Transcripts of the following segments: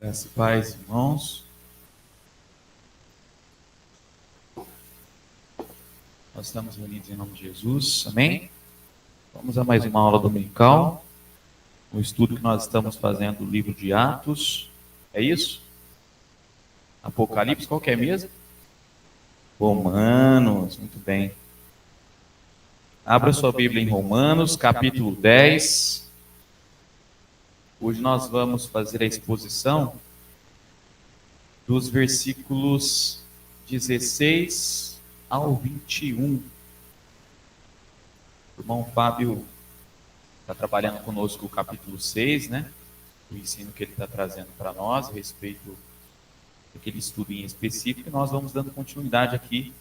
Graça e paz, irmãos. Nós estamos reunidos em nome de Jesus, amém? Vamos a mais uma aula dominical, o estudo que nós estamos fazendo do livro de Atos, é isso? Apocalipse, qual que é mesmo? Romanos, muito bem. Abra sua Bíblia em Romanos, capítulo 10. Hoje nós vamos fazer a exposição dos versículos 16 ao 21. O irmão Fábio está trabalhando conosco o capítulo 6, né? O ensino que ele está trazendo para nós a respeito daquele estudo em específico, e nós vamos dando continuidade aqui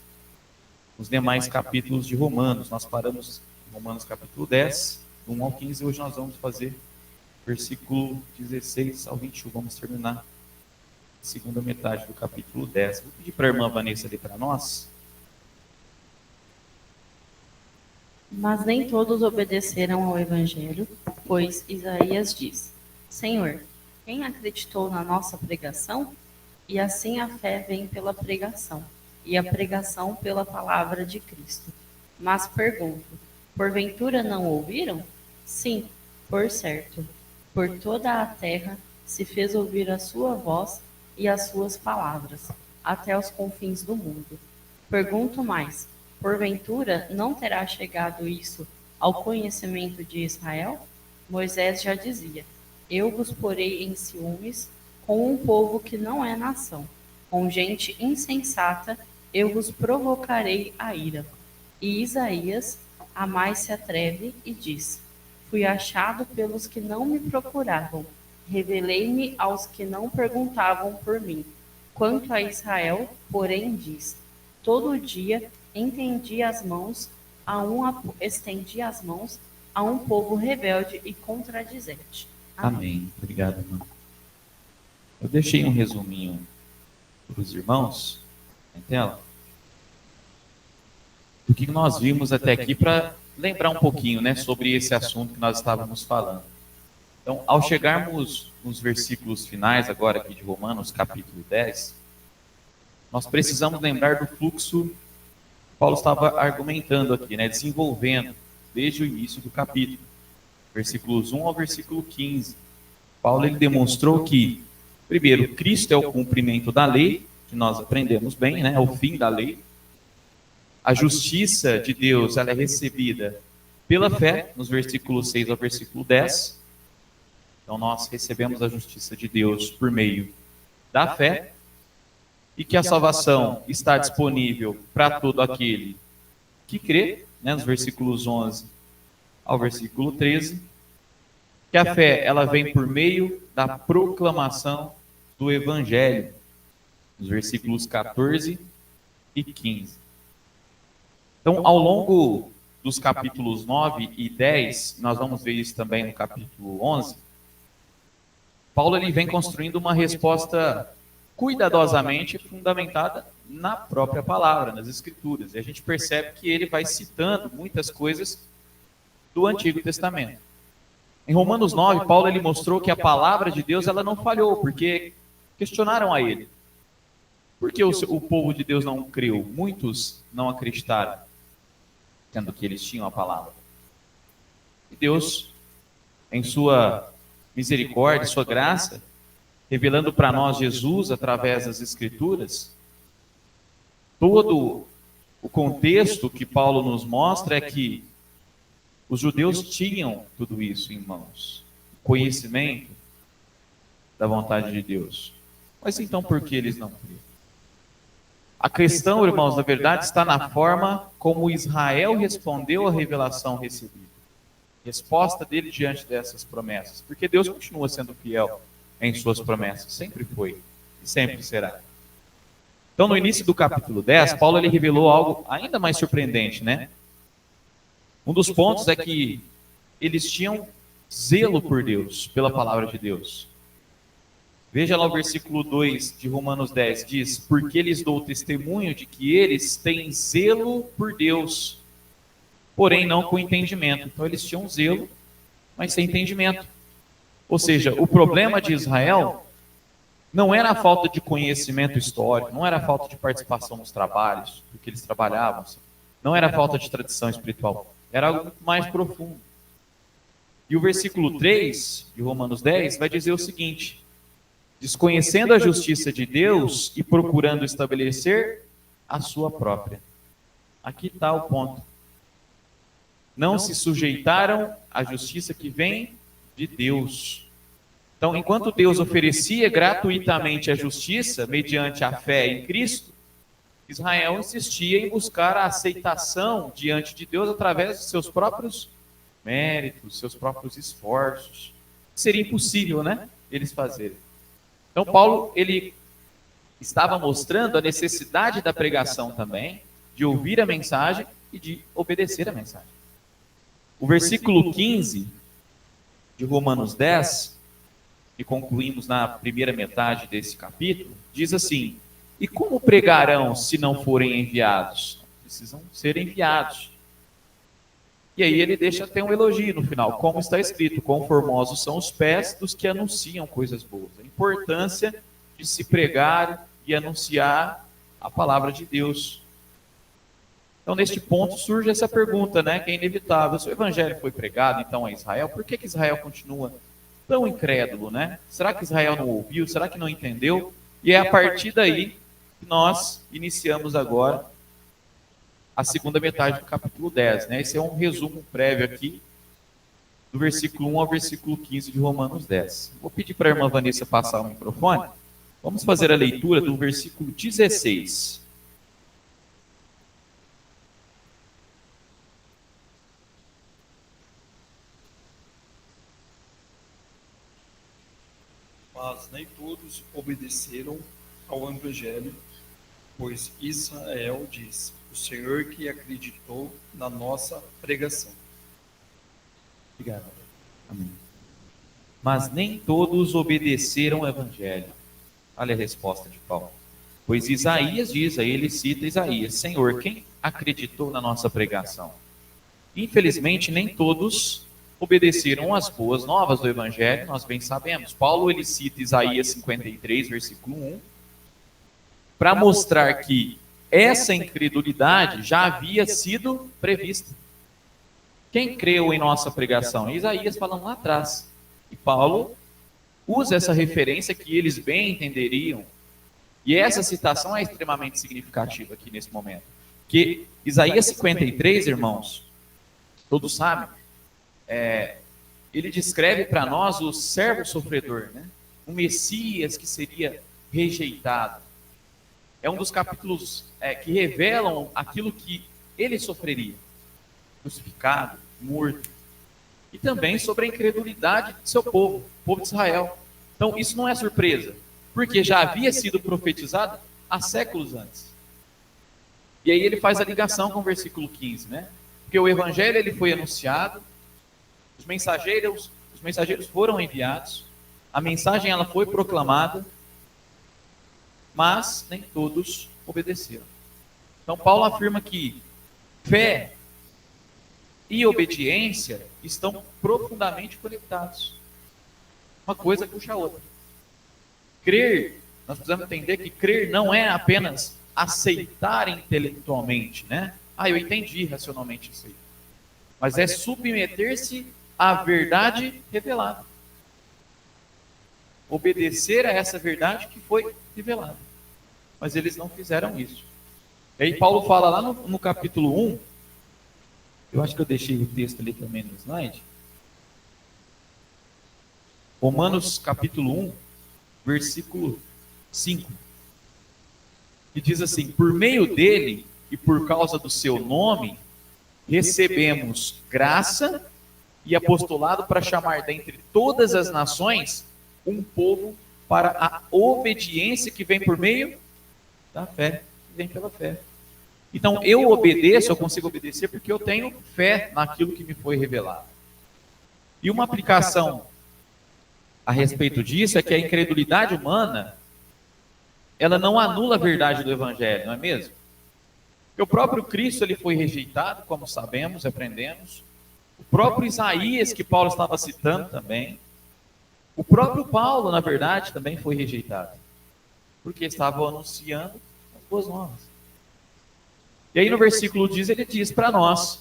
nos demais capítulos de Romanos. Nós paramos em Romanos capítulo 10, do 1 ao 15, e hoje nós vamos fazer versículo 16 ao 21. Vamos terminar a segunda metade do capítulo 10. Vou pedir para a irmã Vanessa ler para nós. Mas nem todos obedeceram ao Evangelho, pois Isaías diz: Senhor, quem acreditou na nossa pregação? E assim a fé vem pela pregação, e a pregação pela palavra de Cristo. Mas pergunto: porventura não ouviram? Sim, por certo. Por toda a terra se fez ouvir a sua voz e as suas palavras, até os confins do mundo. Pergunto mais: porventura não terá chegado isso ao conhecimento de Israel? Moisés já dizia: Eu vos porei em ciúmes com um povo que não é nação, com gente insensata eu vos provocarei a ira. E Isaías a mais se atreve e diz: Fui achado pelos que não me procuravam, revelei-me aos que não perguntavam por mim. Quanto a Israel, porém, diz: Todo dia estendi as mãos a um povo rebelde e contradizente. Amém. Obrigado, irmão. Eu deixei um resuminho para os irmãos na tela do que nós vimos até aqui para lembrar um pouquinho, né, sobre esse assunto que nós estávamos falando. Então, ao chegarmos nos versículos finais agora aqui de Romanos, capítulo 10, nós precisamos lembrar do fluxo que Paulo estava argumentando aqui, né, desenvolvendo desde o início do capítulo, versículos 1 ao versículo 15. Paulo ele demonstrou que, primeiro, Cristo é o cumprimento da lei, que nós aprendemos bem, né, é o fim da lei. A justiça de Deus ela é recebida pela fé, nos versículos 6 ao versículo 10. Então, nós recebemos a justiça de Deus por meio da fé, e que a salvação está disponível para todo aquele que crê, né, nos versículos 11 ao versículo 13, que a fé ela vem por meio da proclamação do Evangelho, nos versículos 14 e 15. Então, ao longo dos capítulos 9 e 10, nós vamos ver isso também no capítulo 11, Paulo ele vem construindo uma resposta cuidadosamente fundamentada na própria palavra, nas Escrituras. E a gente percebe que ele vai citando muitas coisas do Antigo Testamento. Em Romanos 9, Paulo ele mostrou que a palavra de Deus ela não falhou, porque questionaram a ele. Por que o povo de Deus não creu? Muitos não acreditaram, sendo que eles tinham a palavra. E Deus, em sua misericórdia, sua graça, revelando para nós Jesus através das Escrituras, todo o contexto que Paulo nos mostra é que os judeus tinham tudo isso em mãos, conhecimento da vontade de Deus. Mas então por que eles não criam? A questão, irmãos, na verdade está na forma como Israel respondeu à revelação recebida. Resposta dele diante dessas promessas. Porque Deus continua sendo fiel em suas promessas. Sempre foi e sempre será. Então, no início do capítulo 10, Paulo ele revelou algo ainda mais surpreendente, né? Um dos pontos é que eles tinham zelo por Deus, pela palavra de Deus. Veja lá o versículo 2 de Romanos 10, diz: Porque lhes dou testemunho de que eles têm zelo por Deus, porém não com entendimento. Então eles tinham zelo, mas sem entendimento. Ou seja, o problema de Israel Não era a falta de conhecimento histórico, não era a falta de participação nos trabalhos, porque eles trabalhavam, não era a falta de tradição espiritual, era algo muito mais profundo. E o versículo 3 de Romanos 10 vai dizer o seguinte: desconhecendo a justiça de Deus e procurando estabelecer a sua própria. Aqui está o ponto. Não se sujeitaram à justiça que vem de Deus. Então, enquanto Deus oferecia gratuitamente a justiça, mediante a fé em Cristo, Israel insistia em buscar a aceitação diante de Deus através de seus próprios méritos, seus próprios esforços. Seria impossível, né, eles fazerem. Então, Paulo, ele estava mostrando a necessidade da pregação também, de ouvir a mensagem e de obedecer a mensagem. O versículo 15 de Romanos 10, que concluímos na primeira metade desse capítulo, diz assim: e como pregarão se não forem enviados? Precisam ser enviados. E aí ele deixa até um elogio no final, como está escrito: quão formosos são os pés dos que anunciam coisas boas. A importância de se pregar e anunciar a palavra de Deus. Então, neste ponto, surge essa pergunta, né, que é inevitável. Se o evangelho foi pregado, então, a Israel, por que Israel continua tão incrédulo, né? Será que Israel não ouviu? Será que não entendeu? E é a partir daí que nós iniciamos agora a segunda metade do capítulo 10, né? Esse é um resumo prévio aqui, do versículo 1 ao versículo 15 de Romanos 10. Vou pedir para a irmã Vanessa passar o microfone. Vamos fazer a leitura do versículo 16. Mas nem todos obedeceram ao Evangelho, pois Israel diz: o Senhor que acreditou na nossa pregação. Obrigado. Amém. Mas nem todos obedeceram ao Evangelho. Olha a resposta de Paulo. Pois Isaías diz, aí ele cita Isaías: Senhor, quem acreditou na nossa pregação? Infelizmente, nem todos obedeceram às boas novas do Evangelho, nós bem sabemos. Paulo, ele cita Isaías 53, versículo 1, para mostrar que essa incredulidade já havia sido prevista. Quem creu em nossa pregação? Isaías falando lá atrás. E Paulo usa essa referência que eles bem entenderiam. E essa citação é extremamente significativa aqui nesse momento. Que Isaías 53, irmãos, todos sabem, ele descreve para nós o servo sofredor, né? O Messias que seria rejeitado. É um dos capítulos que revelam aquilo que ele sofreria: crucificado, morto. E também sobre a incredulidade de seu povo, o povo de Israel. Então isso não é surpresa, porque já havia sido profetizado há séculos antes. E aí ele faz a ligação com o versículo 15, né? Porque o evangelho ele foi anunciado, os mensageiros foram enviados, a mensagem ela foi proclamada, mas nem todos obedeceram. Então Paulo afirma que fé e obediência estão profundamente conectados. Uma coisa puxa a outra. Crer, nós precisamos entender que crer não é apenas aceitar intelectualmente, né? Eu entendi racionalmente isso aí. Mas é submeter-se à verdade revelada. Obedecer a essa verdade que foi revelada. Mas eles não fizeram isso. E aí Paulo fala lá no capítulo 1, eu acho que eu deixei o texto ali também no slide. Romanos capítulo 1, versículo 5. Que diz assim: por meio dele e por causa do seu nome, recebemos graça e apostolado para chamar dentre todas as nações um povo para a obediência que vem por meio da fé, que vem pela fé. Então eu obedeço, eu consigo obedecer porque eu tenho fé naquilo que me foi revelado. E uma aplicação a respeito disso é que a incredulidade humana, ela não anula a verdade do evangelho, não é mesmo? Porque o próprio Cristo ele foi rejeitado, como sabemos, aprendemos. O próprio Isaías, que Paulo estava citando também. O próprio Paulo, na verdade, também foi rejeitado. porque estavam anunciando as boas novas. E aí no versículo 10 ele diz para nós,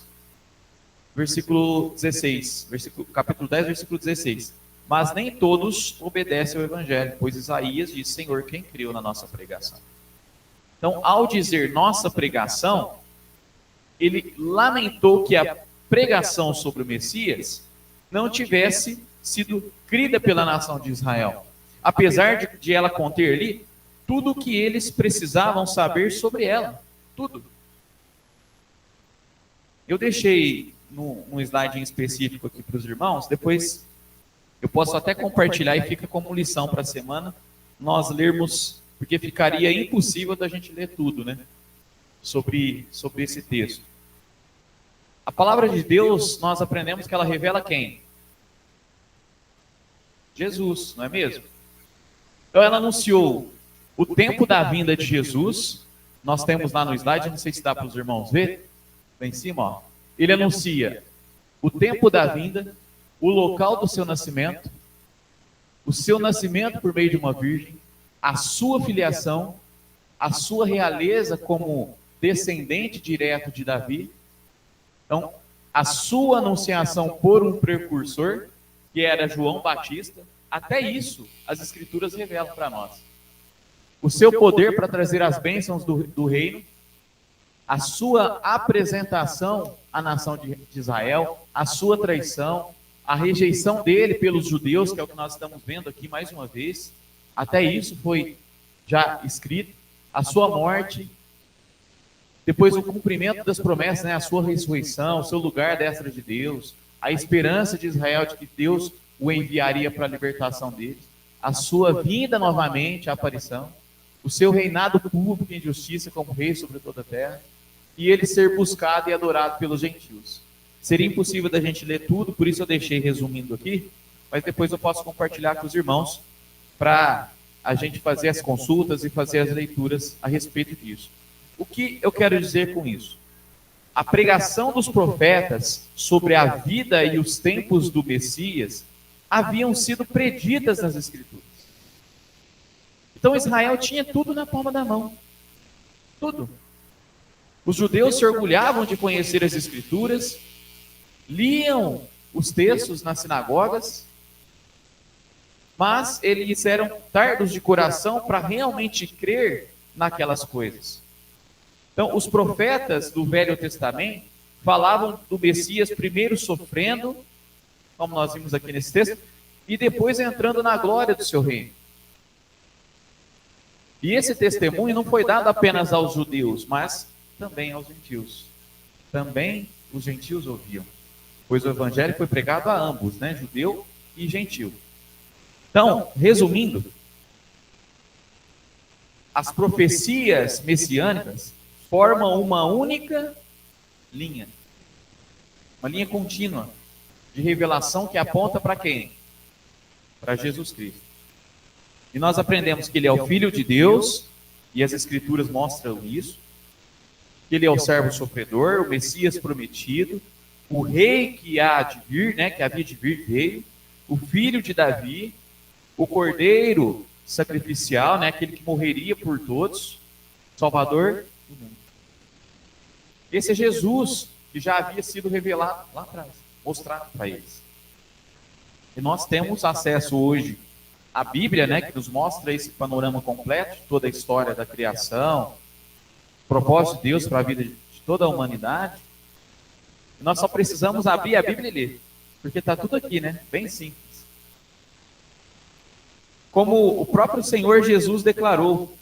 versículo 16, capítulo 10, versículo 16. Mas nem todos obedecem ao evangelho, pois Isaías diz: Senhor, quem criou na nossa pregação? Então, ao dizer nossa pregação, ele lamentou que a pregação sobre o Messias não tivesse sido crida pela nação de Israel, apesar de ela conter ali tudo o que eles precisavam saber sobre ela, tudo. Eu deixei num slide em específico aqui para os irmãos, depois eu posso até compartilhar e fica como lição para a semana, nós lermos, porque ficaria impossível da gente ler tudo, né? Sobre esse texto. A palavra de Deus, nós aprendemos que ela revela quem? Jesus, não é mesmo? Então ela anunciou o tempo da vinda de Jesus, nós temos lá no slide, não sei se dá para os irmãos ver, lá em cima, ó. Ele anuncia o tempo da vinda, o local do seu nascimento, o seu nascimento por meio de uma virgem, a sua filiação, a sua realeza como descendente direto de Davi. Então, a sua anunciação por um precursor, que era João Batista, até isso as Escrituras revelam para nós. O seu poder para trazer as bênçãos do reino, a sua apresentação à nação de Israel, a sua traição, a rejeição dele pelos judeus, que é o que nós estamos vendo aqui mais uma vez, até isso foi já escrito, a sua morte, depois o cumprimento das promessas, né, a sua ressurreição, o seu lugar à destra de Deus, a esperança de Israel de que Deus o enviaria para a libertação deles, a sua vinda novamente, a aparição, o seu reinado público em justiça como rei sobre toda a terra, e ele ser buscado e adorado pelos gentios. Seria impossível da gente ler tudo, por isso eu deixei resumindo aqui, mas depois eu posso compartilhar com os irmãos para a gente fazer as consultas e fazer as leituras a respeito disso. O que eu quero dizer com isso? A pregação dos profetas sobre a vida e os tempos do Messias haviam sido preditas nas Escrituras. Então Israel tinha tudo na palma da mão. Tudo. Os judeus se orgulhavam de conhecer as Escrituras, liam os textos nas sinagogas, mas eles eram tardos de coração para realmente crer naquelas coisas. Então, os profetas do Velho Testamento falavam do Messias primeiro sofrendo, como nós vimos aqui nesse texto, e depois entrando na glória do seu reino. E esse testemunho não foi dado apenas aos judeus, mas também aos gentios. Também os gentios ouviam, pois o evangelho foi pregado a ambos, né, judeu e gentil. Então, resumindo, as profecias messiânicas formam uma única linha, uma linha contínua de revelação que aponta para quem? Para Jesus Cristo. E nós aprendemos que ele é o Filho de Deus, e as Escrituras mostram isso, que ele é o servo sofredor, o Messias prometido, o rei que há de vir, né, que havia de vir, veio, o filho de Davi, o cordeiro sacrificial, né, aquele que morreria por todos, Salvador do mundo. Esse é Jesus que já havia sido revelado lá atrás, mostrado para eles. E nós temos acesso hoje à Bíblia, né, que nos mostra esse panorama completo de toda a história da criação, propósito de Deus para a vida de toda a humanidade. E nós só precisamos abrir a Bíblia e ler, porque está tudo aqui, né? Bem simples. Como o próprio Senhor Jesus declarou,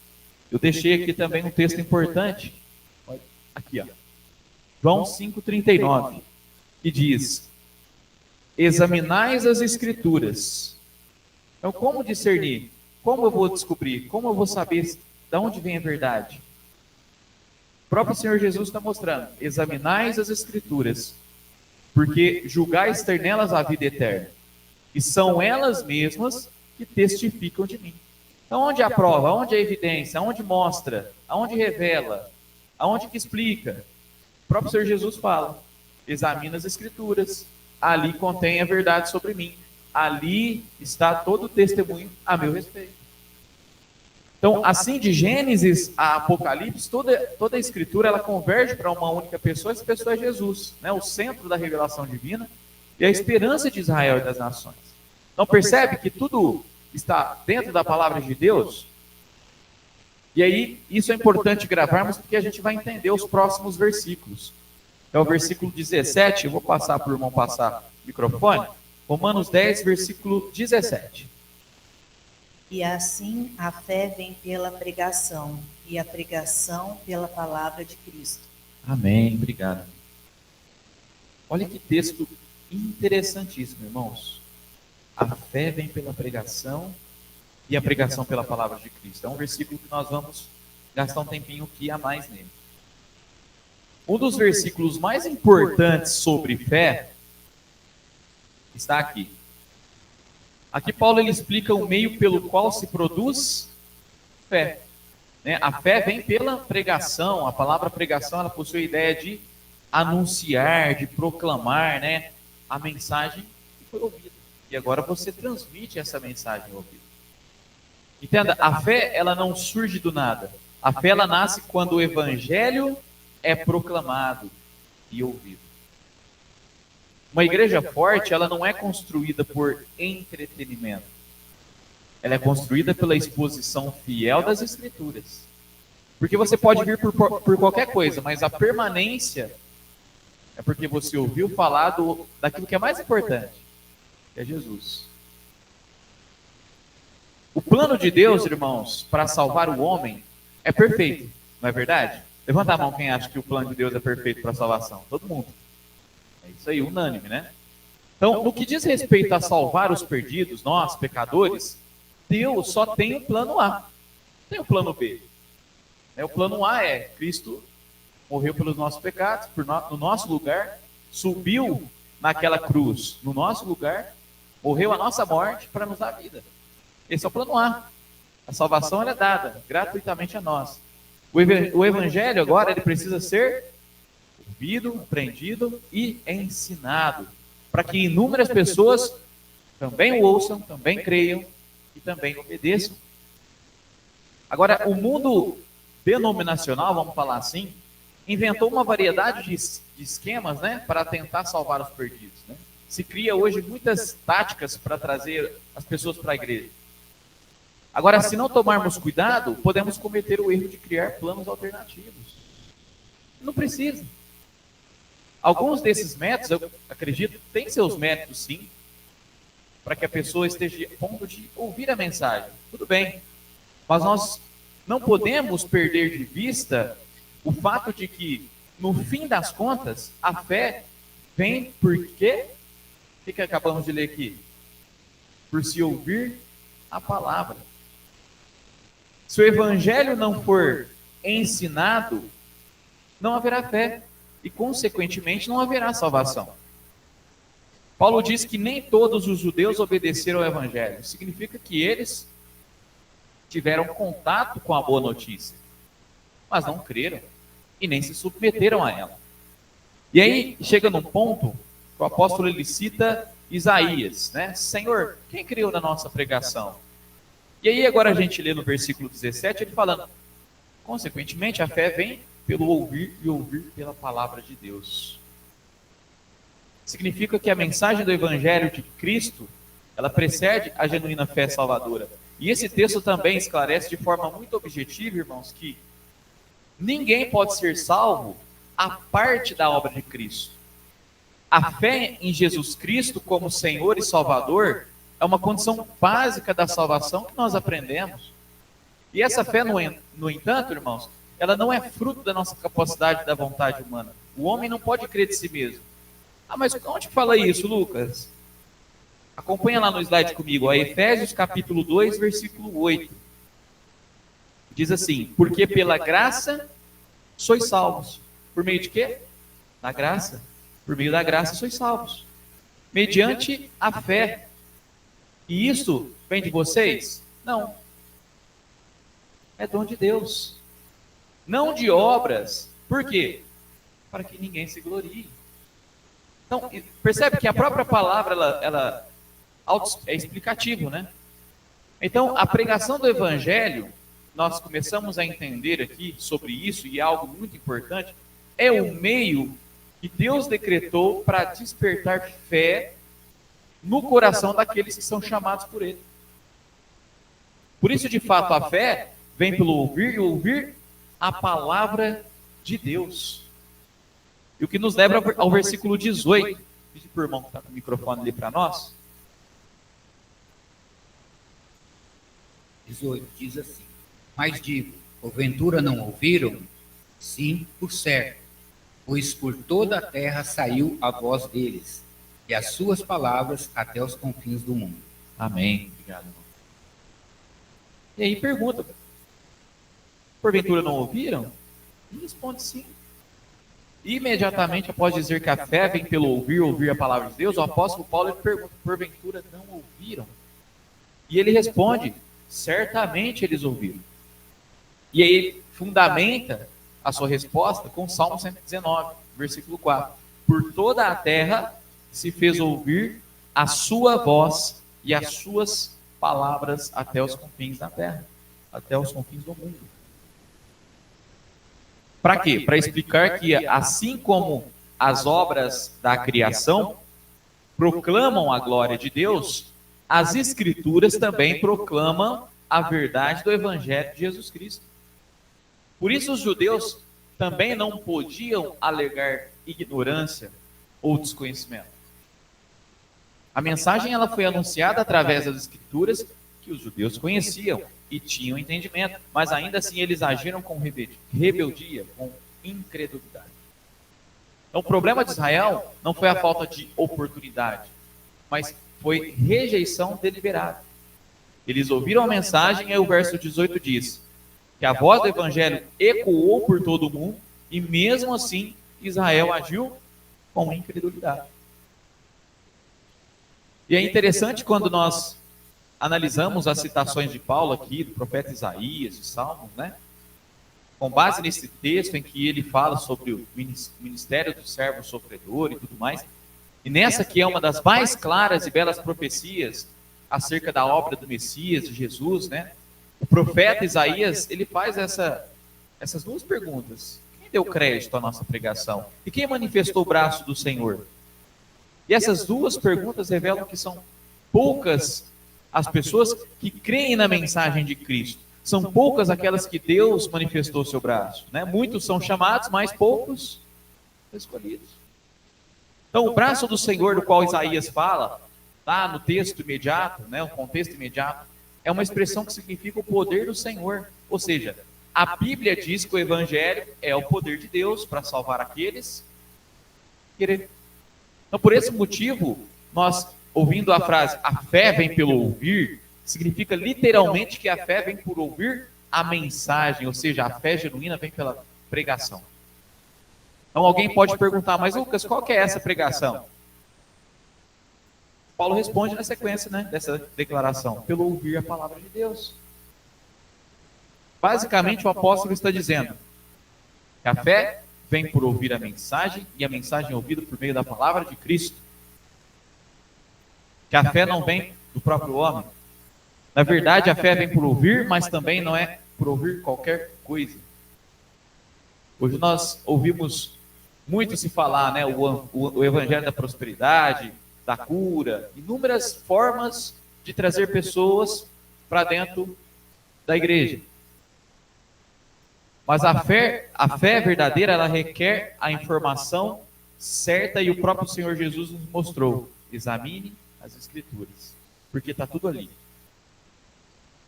eu deixei aqui também um texto importante, aqui, ó, João 5,39, que diz: examinais as Escrituras. Então, como discernir? Como eu vou descobrir? Como eu vou saber de onde vem a verdade? O próprio Senhor Jesus está mostrando: examinais as Escrituras, porque julgais ter nelas a vida eterna, e são elas mesmas que testificam de mim. Então, onde a prova, onde a evidência, onde mostra, aonde revela, aonde que explica? O próprio Senhor Jesus fala: examina as Escrituras, ali contém a verdade sobre mim, ali está todo o testemunho a meu respeito. Então, assim, de Gênesis a Apocalipse, toda a Escritura ela converge para uma única pessoa, essa pessoa é Jesus, né? O centro da revelação divina e a esperança de Israel e das nações. Então, percebe que tudo está dentro da palavra de Deus? E aí, isso é importante gravarmos, porque a gente vai entender os próximos versículos. É o versículo 17, eu vou passar para o irmão passar o microfone. Romanos 10, versículo 17. E assim a fé vem pela pregação, e a pregação pela palavra de Cristo. Amém, obrigado. Olha que texto interessantíssimo, irmãos. A fé vem pela pregação e a pregação pela palavra de Cristo. É um versículo que nós vamos gastar um tempinho aqui a mais nele. Um dos versículos mais importantes sobre fé está aqui. Aqui Paulo ele explica o meio pelo qual se produz fé. A fé vem pela pregação. A palavra pregação ela possui a ideia de anunciar, de proclamar, né, a mensagem que foi ouvida. E agora você transmite essa mensagem ouvida. Entenda, a fé ela não surge do nada. A fé ela nasce quando o evangelho é proclamado e ouvido. Uma igreja forte, ela não é construída por entretenimento. Ela é construída pela exposição fiel das Escrituras. Porque você pode vir por qualquer coisa, mas a permanência é porque você ouviu falar daquilo que é mais importante, que é Jesus. O plano de Deus, irmãos, para salvar o homem é perfeito, não é verdade? Levanta a mão quem acha que o plano de Deus é perfeito para a salvação. Todo mundo. É isso aí, unânime, né? Então, no que diz respeito a salvar os perdidos, nós, pecadores, Deus só tem o plano A, não tem o plano B. O plano A é Cristo morreu pelos nossos pecados, no nosso lugar, subiu naquela cruz, no nosso lugar, morreu a nossa morte para nos dar vida. Esse é o plano A. A salvação ela é dada gratuitamente a nós. O evangelho agora ele precisa ser ouvido, aprendido e ensinado, para que inúmeras pessoas também o ouçam, também creiam e também obedeçam. Agora, o mundo denominacional, vamos falar assim, inventou uma variedade de esquemas, né, para tentar salvar os perdidos. Né? Se cria hoje muitas táticas para trazer as pessoas para a igreja. Agora, se não tomarmos cuidado, podemos cometer o erro de criar planos alternativos. Não precisa. Alguns desses métodos, eu acredito, têm seus métodos sim, para que a pessoa esteja a ponto de ouvir a mensagem. Tudo bem. Mas nós não podemos perder de vista o fato de que, no fim das contas, a fé vem por quê? O que acabamos de ler aqui? Por se ouvir a palavra. Se o evangelho não for ensinado, não haverá fé e, consequentemente, não haverá salvação. Paulo diz que nem todos os judeus obedeceram ao evangelho. Significa que eles tiveram contato com a boa notícia, mas não creram e nem se submeteram a ela. E aí chega num ponto que o apóstolo ele cita Isaías, né? Senhor, quem creu na nossa pregação? E aí agora a gente lê no versículo 17, ele falando, consequentemente a fé vem pelo ouvir e ouvir pela palavra de Deus. Significa que a mensagem do evangelho de Cristo, ela precede a genuína fé salvadora. E esse texto também esclarece de forma muito objetiva, irmãos, que ninguém pode ser salvo à parte da obra de Cristo. A fé em Jesus Cristo como Senhor e Salvador é uma condição básica da salvação que nós aprendemos. E essa fé, no entanto, irmãos, ela não é fruto da nossa capacidade da vontade humana. O homem não pode crer de si mesmo. Ah, mas onde fala isso, Lucas? Acompanha lá no slide comigo, Efésios capítulo 2, versículo 8. Diz assim, porque pela graça sois salvos. Por meio de quê? Da graça. Por meio da graça sois salvos. Mediante a fé. E isso vem de vocês? Não. É dom de Deus. Não de obras. Por quê? Para que ninguém se glorie. Então, percebe que a própria palavra, ela é explicativo, né? Então, a pregação do evangelho nós começamos a entender aqui sobre isso, e é algo muito importante, é o meio que Deus decretou para despertar fé no coração daqueles que são chamados por Ele. Por isso, de fato, a fé vem pelo ouvir e ouvir a palavra de Deus. E o que nos leva ao versículo 18. Pedi para o irmão que está com o microfone ali para nós. 18 diz assim: mas digo, porventura não ouviram? Sim, por certo, pois por toda a terra saiu a voz deles, e as suas palavras até os confins do mundo. Amém. Obrigado, irmão. E aí pergunta, porventura não ouviram? E responde sim. Imediatamente após dizer que a fé vem pelo ouvir a palavra de Deus, o apóstolo Paulo pergunta, porventura não ouviram? E ele responde, certamente eles ouviram. E aí ele fundamenta a sua resposta com o Salmo 119, versículo 4. Por toda a terra se fez ouvir a sua voz e as suas palavras até os confins da terra, até os confins do mundo. Para quê? Para explicar que assim como as obras da criação proclamam a glória de Deus, as Escrituras também proclamam a verdade do Evangelho de Jesus Cristo. Por isso os judeus também não podiam alegar ignorância ou desconhecimento. A mensagem ela foi anunciada através das Escrituras que os judeus conheciam e tinham entendimento, mas ainda assim eles agiram com rebeldia, com incredulidade. Então o problema de Israel não foi a falta de oportunidade, mas foi rejeição deliberada. Eles ouviram a mensagem e o verso 18 diz que a voz do evangelho ecoou por todo o mundo e mesmo assim Israel agiu com incredulidade. E é interessante quando nós analisamos as citações de Paulo aqui, do profeta Isaías, de Salmos, né? Com base nesse texto em que ele fala sobre o ministério do servo sofredor e tudo mais, e nessa que é uma das mais claras e belas profecias acerca da obra do Messias, de Jesus, né? O profeta Isaías, ele faz essas duas perguntas. Quem deu crédito à nossa pregação? E quem manifestou o braço do Senhor? E essas duas perguntas revelam que são poucas as pessoas que creem na mensagem de Cristo. São poucas aquelas que Deus manifestou o seu braço, né? Muitos são chamados, mas poucos escolhidos. Então, o braço do Senhor, do qual Isaías fala, lá no texto imediato, né, o contexto imediato, é uma expressão que significa o poder do Senhor. Ou seja, a Bíblia diz que o Evangelho é o poder de Deus para salvar aqueles que querem. Então, por esse motivo, nós, ouvindo a frase, a fé vem pelo ouvir, significa literalmente que a fé vem por ouvir a mensagem, ou seja, a fé genuína vem pela pregação. Então alguém pode perguntar, mas Lucas, qual que é essa pregação? Paulo responde na sequência, né, dessa declaração, pelo ouvir a palavra de Deus. Basicamente o apóstolo está dizendo que a fé vem por ouvir a mensagem, e a mensagem é ouvida por meio da palavra de Cristo. Que a fé não vem do próprio homem. Na verdade, a fé vem por ouvir, mas também não é por ouvir qualquer coisa. Hoje nós ouvimos muito se falar, né, o evangelho da prosperidade, da cura, inúmeras formas de trazer pessoas para dentro da igreja. Mas a fé verdadeira, ela requer a informação certa, e o próprio Senhor Jesus nos mostrou. Examine as Escrituras, porque está tudo ali.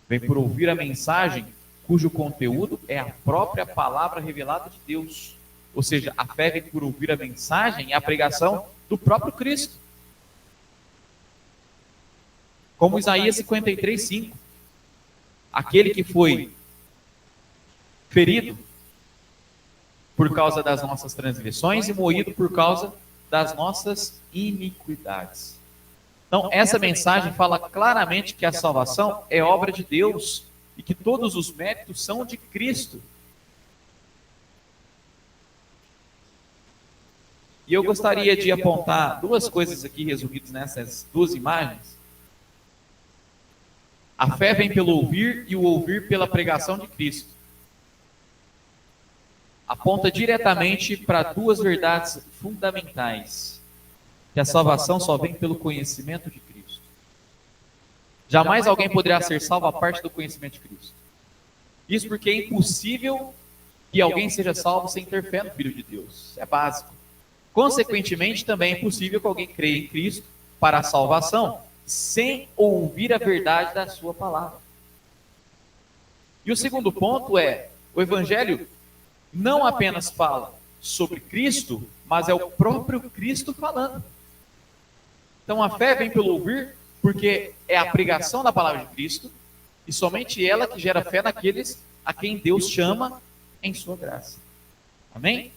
Vem por ouvir a mensagem cujo conteúdo é a própria palavra revelada de Deus. Ou seja, a fé vem por ouvir a mensagem e a pregação do próprio Cristo. Como Isaías 53:5. Aquele que foi ferido por causa das nossas transgressões e moído por causa das nossas iniquidades. Então, essa mensagem fala claramente que a salvação é obra de Deus e que todos os méritos são de Cristo. E eu gostaria de apontar duas coisas aqui resumidas nessas duas imagens. A fé vem pelo ouvir e o ouvir pela pregação de Cristo. Aponta diretamente para duas verdades fundamentais: que a salvação só vem pelo conhecimento de Cristo. Jamais alguém poderá ser salvo a parte do conhecimento de Cristo. Isso porque é impossível que alguém seja salvo sem ter fé no Filho de Deus. É básico. Consequentemente, também é impossível que alguém creia em Cristo para a salvação sem ouvir a verdade da sua palavra. E o segundo ponto é: o Evangelho não apenas fala sobre Cristo, mas é o próprio Cristo falando. Então a fé vem pelo ouvir, porque é a pregação da palavra de Cristo, e somente ela que gera fé naqueles a quem Deus chama em sua graça. Amém?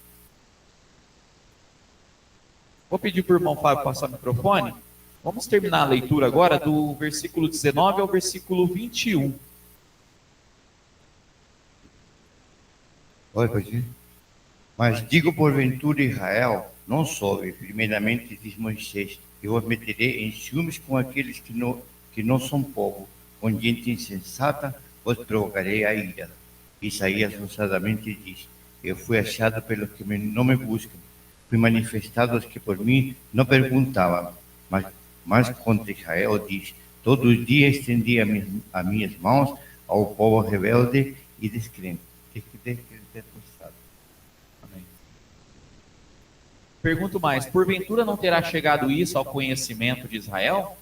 Vou pedir para o irmão Fábio passar o microfone. Vamos terminar a leitura agora do versículo 19 ao versículo 21. Oi, pode ir? Mas digo porventura Israel, não soube, primeiramente diz Moisés, eu vos meterei em ciúmes com aqueles que não são povo, com gente insensata vos provocarei a ira. Isaías ousadamente diz, eu fui achado pelos que não me buscam, fui manifestado aos que por mim não perguntavam, mas contra Israel diz, todos os dias estendi as minhas mãos ao povo rebelde e descrente. Amém. Pergunto mais: porventura não terá chegado isso ao conhecimento de Israel?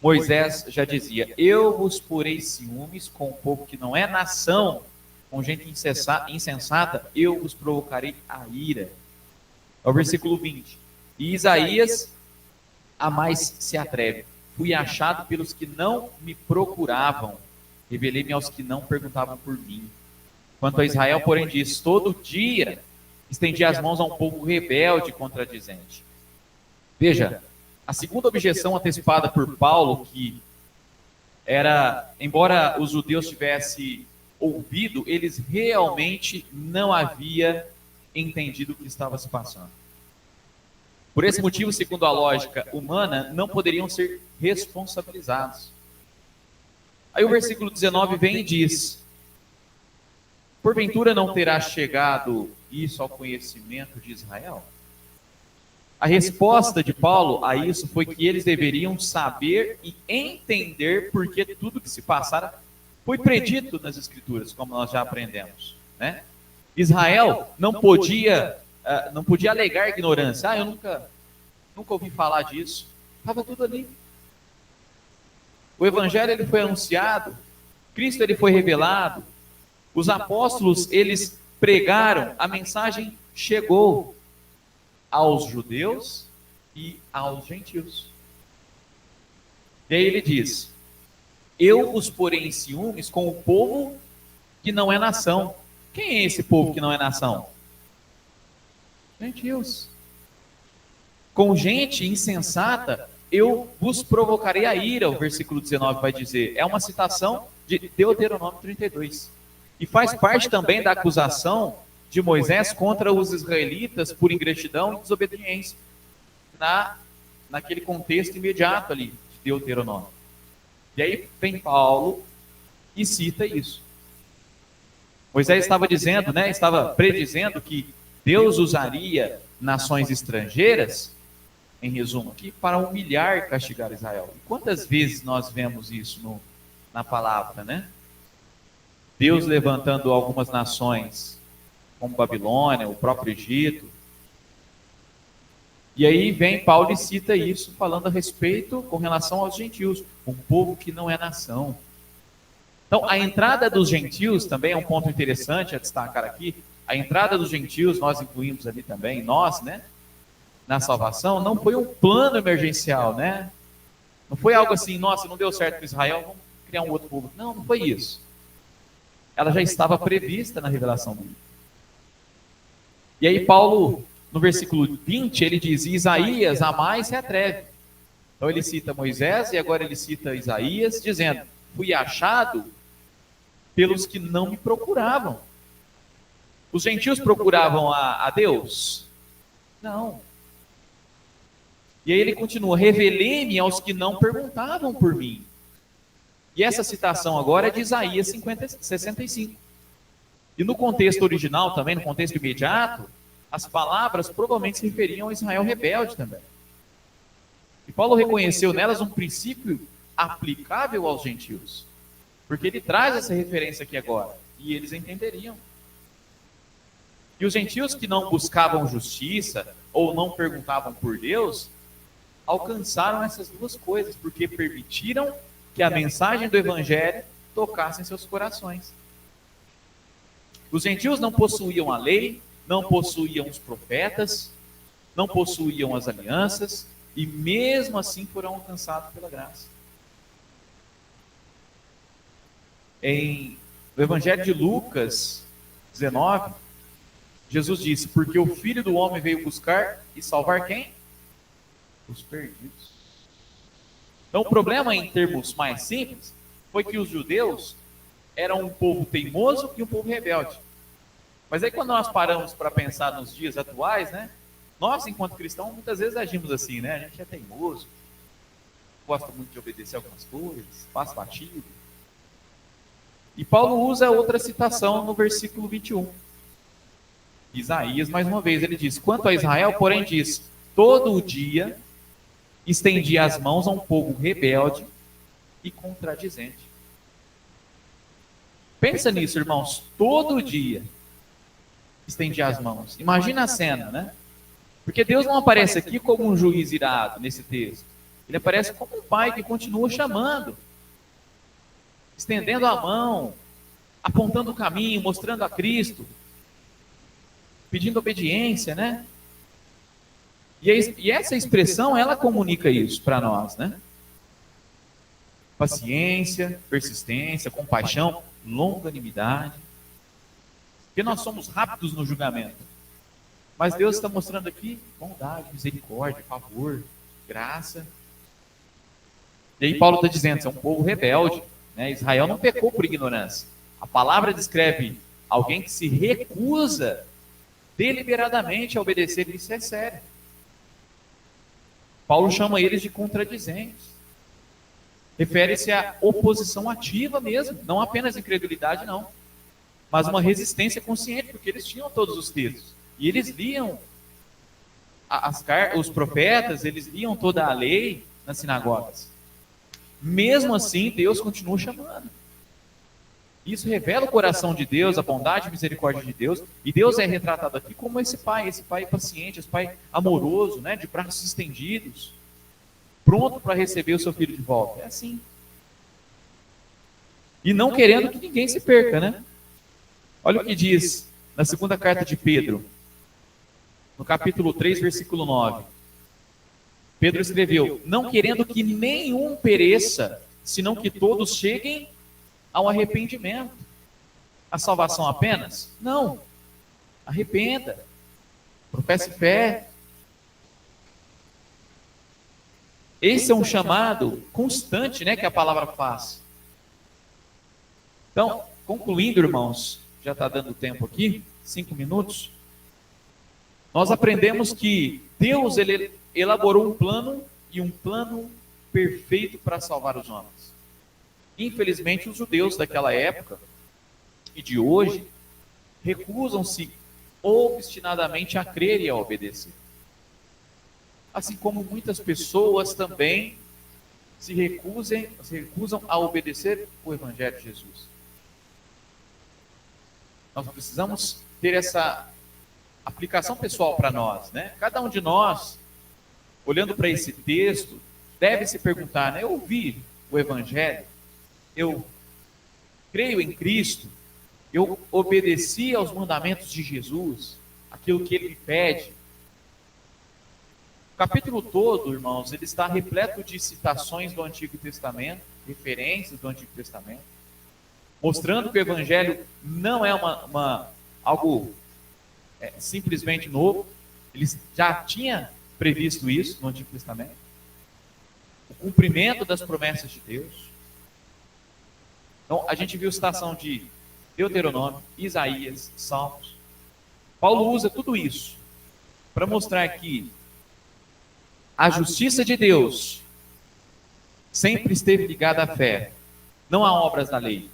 Moisés já dizia: eu vos porei ciúmes com o povo que não é nação, com gente insensata, eu vos provocarei a ira. É o versículo 20. E Isaías a mais se atreve: fui achado pelos que não me procuravam, revelei-me aos que não perguntavam por mim. Quanto a Israel, porém, diz: todo dia estendi as mãos a um povo rebelde e contradizente. Veja, a segunda objeção antecipada por Paulo, que era, embora os judeus tivessem ouvido, eles realmente não haviam entendido o que estava se passando. Por esse motivo, segundo a lógica humana, não poderiam ser responsabilizados. Aí o versículo 19 vem e diz: porventura não terá chegado isso ao conhecimento de Israel? A resposta de Paulo a isso foi que eles deveriam saber e entender porque tudo que se passara foi predito nas Escrituras, como nós já aprendemos, né? Israel não podia alegar ignorância. Eu nunca ouvi falar disso. Estava tudo ali. O Evangelho ele foi anunciado, Cristo ele foi revelado, os apóstolos eles pregaram, a mensagem chegou aos judeus e aos gentios. E aí ele diz: eu os porei em ciúmes com o povo que não é nação. Quem é esse povo que não é nação? Gentios. Com gente insensata, eu vos provocarei a ira, o versículo 19 vai dizer. É uma citação de Deuteronômio 32. E faz parte também da acusação de Moisés contra os israelitas por ingratidão e desobediência. Naquele contexto imediato ali, de Deuteronômio. E aí vem Paulo e cita isso. Moisés estava dizendo, estava predizendo que Deus usaria nações estrangeiras, em resumo aqui, para humilhar e castigar Israel. E quantas vezes nós vemos isso na palavra, né? Deus levantando algumas nações, como Babilônia, o próprio Egito. E aí vem Paulo e cita isso, falando a respeito com relação aos gentios, um povo que não é nação. Então, a entrada dos gentios também é um ponto interessante a destacar aqui. A entrada dos gentios, nós incluímos ali também, nós, na salvação, não foi um plano emergencial, Não foi algo assim, nossa, não deu certo com Israel, vamos criar um outro povo. Não foi isso. Ela já estava prevista na revelação bíblica. E aí Paulo, no versículo 20, ele diz: Isaías a mais se atreve. Então ele cita Moisés e agora ele cita Isaías, dizendo: fui achado pelos que não me procuravam. Os gentios procuravam a Deus? Não. E aí ele continua: revelei-me aos que não perguntavam por mim. E essa citação agora é de Isaías 65. E no contexto original também, no contexto imediato, as palavras provavelmente se referiam a Israel rebelde também. E Paulo reconheceu nelas um princípio aplicável aos gentios. Porque ele traz essa referência aqui agora. E eles entenderiam. E os gentios que não buscavam justiça ou não perguntavam por Deus, alcançaram essas duas coisas, porque permitiram que a mensagem do Evangelho tocasse em seus corações. Os gentios não possuíam a lei, não possuíam os profetas, não possuíam as alianças, e mesmo assim foram alcançados pela graça. No Evangelho de Lucas 19, Jesus disse: porque o Filho do Homem veio buscar e salvar quem? Os perdidos. Então, o problema, em termos mais simples, foi que os judeus eram um povo teimoso e um povo rebelde. Mas aí, quando nós paramos para pensar nos dias atuais, né? Nós, enquanto cristãos, muitas vezes agimos assim, né? A gente é teimoso, gosta muito de obedecer algumas coisas, passa batido. E Paulo usa outra citação no versículo 21. Isaías, mais uma vez, ele diz: quanto a Israel, porém, diz: todo o dia estendia as mãos a um povo rebelde e contradizente. Pensa nisso, irmãos. Todo dia estendia as mãos. Imagina a cena, né? Porque Deus não aparece aqui como um juiz irado nesse texto. Ele aparece como um pai que continua chamando, estendendo a mão, apontando o caminho, mostrando a Cristo, pedindo obediência, né? E essa expressão, ela comunica isso para nós, né? Paciência, persistência, compaixão, longanimidade. Porque nós somos rápidos no julgamento. Mas Deus está mostrando aqui bondade, misericórdia, favor, graça. E aí Paulo está dizendo: é um povo rebelde, né? Israel não pecou por ignorância. A palavra descreve alguém que se recusa deliberadamente a obedecer. Isso é sério. Paulo chama eles de contradizentes. Refere-se à oposição ativa mesmo, não apenas incredulidade, não, mas uma resistência consciente, porque eles tinham todos os textos. E eles liam os profetas, eles liam toda a lei nas sinagogas. Mesmo assim, Deus continua chamando. Isso revela o coração de Deus, a bondade e misericórdia de Deus. E Deus é retratado aqui como esse pai paciente, esse pai amoroso, né, de braços estendidos, pronto para receber o seu filho de volta. É assim. E não querendo que ninguém se perca, né? Olha o que diz na segunda carta de Pedro, no capítulo 3, versículo 9. Pedro escreveu: não querendo que nenhum pereça, senão que todos cheguem ao arrependimento. A salvação apenas? Não. Arrependa. Professe fé. Esse é um chamado constante, né, que a palavra faz. Então, concluindo, irmãos, já está dando tempo aqui, 5 minutos. Nós aprendemos que Deus ele elaborou um plano, e um plano perfeito para salvar os homens. Infelizmente, os judeus daquela época e de hoje recusam-se obstinadamente a crer e a obedecer. Assim como muitas pessoas também se recusam a obedecer o Evangelho de Jesus. Nós precisamos ter essa aplicação pessoal para nós, né? Cada um de nós, olhando para esse texto, deve se perguntar, né? Eu ouvi o Evangelho, eu creio em Cristo, eu obedeci aos mandamentos de Jesus, aquilo que Ele me pede. O capítulo todo, irmãos, ele está repleto de citações do Antigo Testamento, referências do Antigo Testamento, mostrando que o Evangelho não é algo simplesmente novo. Ele já tinha previsto isso no Antigo Testamento. O cumprimento das promessas de Deus. Então, a gente viu citação de Deuteronômio, Isaías, Salmos. Paulo usa tudo isso para mostrar que a justiça de Deus sempre esteve ligada à fé, não há obras da lei.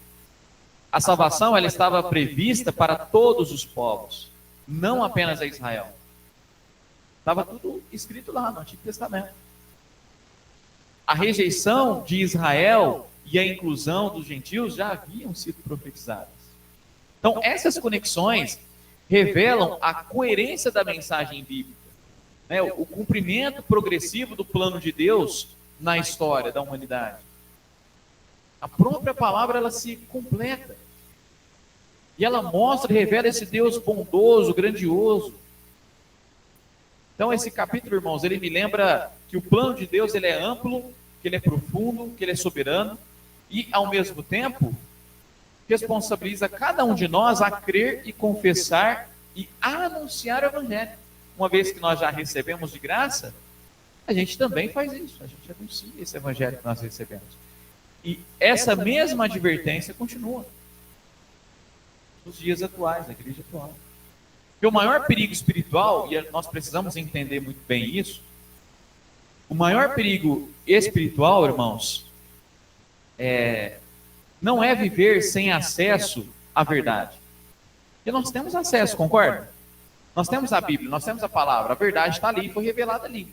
A salvação ela estava prevista para todos os povos, não apenas a Israel. Estava tudo escrito lá no Antigo Testamento. A rejeição de Israel e a inclusão dos gentios já haviam sido profetizadas. Então, essas conexões revelam a coerência da mensagem bíblica, né? O cumprimento progressivo do plano de Deus na história da humanidade. A própria palavra ela se completa. E ela mostra e revela esse Deus bondoso, grandioso. Então, esse capítulo, irmãos, ele me lembra que o plano de Deus ele é amplo, que ele é profundo, que ele é soberano e, ao mesmo tempo, responsabiliza cada um de nós a crer e confessar e anunciar o Evangelho. Uma vez que nós já recebemos de graça, a gente também faz isso, a gente anuncia esse Evangelho que nós recebemos. E essa mesma advertência continua nos dias atuais, da igreja atual. Porque o maior perigo espiritual, e nós precisamos entender muito bem isso, o maior perigo espiritual, irmãos, não é viver sem acesso à verdade. Porque nós temos acesso, concorda? Nós temos a Bíblia, nós temos a palavra, a verdade está ali, foi revelada ali.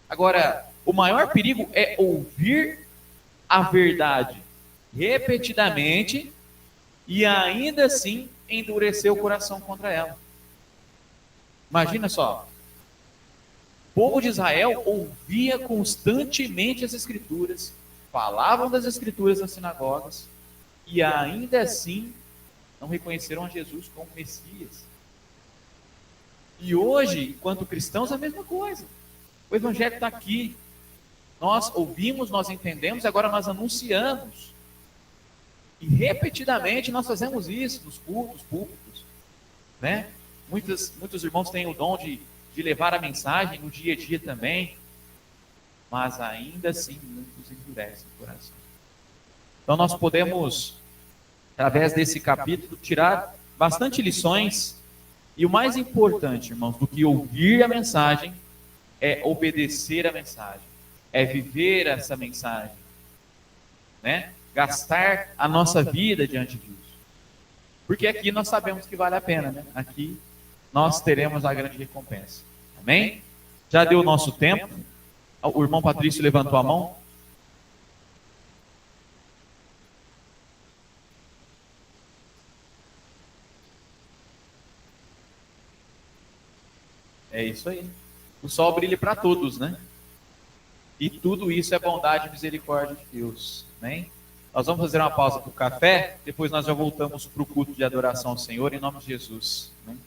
Agora, o maior perigo é ouvir a verdade repetidamente e ainda assim endurecer o coração contra ela. Imagina só, o povo de Israel ouvia constantemente as Escrituras, falavam das Escrituras nas sinagogas e ainda assim não reconheceram a Jesus como Messias. E hoje, enquanto cristãos, é a mesma coisa. O Evangelho está aqui. Nós ouvimos, nós entendemos, agora nós anunciamos. E repetidamente nós fazemos isso nos cultos públicos, né? Muitos irmãos têm o dom de levar a mensagem no dia a dia também, mas ainda assim muitos endurecem o coração. Então nós podemos, através desse capítulo, tirar bastante lições, e o mais importante, irmãos, do que ouvir a mensagem é obedecer a mensagem, é viver essa mensagem, né? Gastar a nossa vida diante disso. Porque aqui nós sabemos que vale a pena, né? Aqui nós teremos a grande recompensa. Amém? Já deu o nosso tempo. O irmão Patrício levantou a mão. É isso aí. O sol brilha para todos, né? E tudo isso é bondade e misericórdia de Deus. Amém? Nós vamos fazer uma pausa para o café, depois nós já voltamos para o culto de adoração ao Senhor, em nome de Jesus. Amém?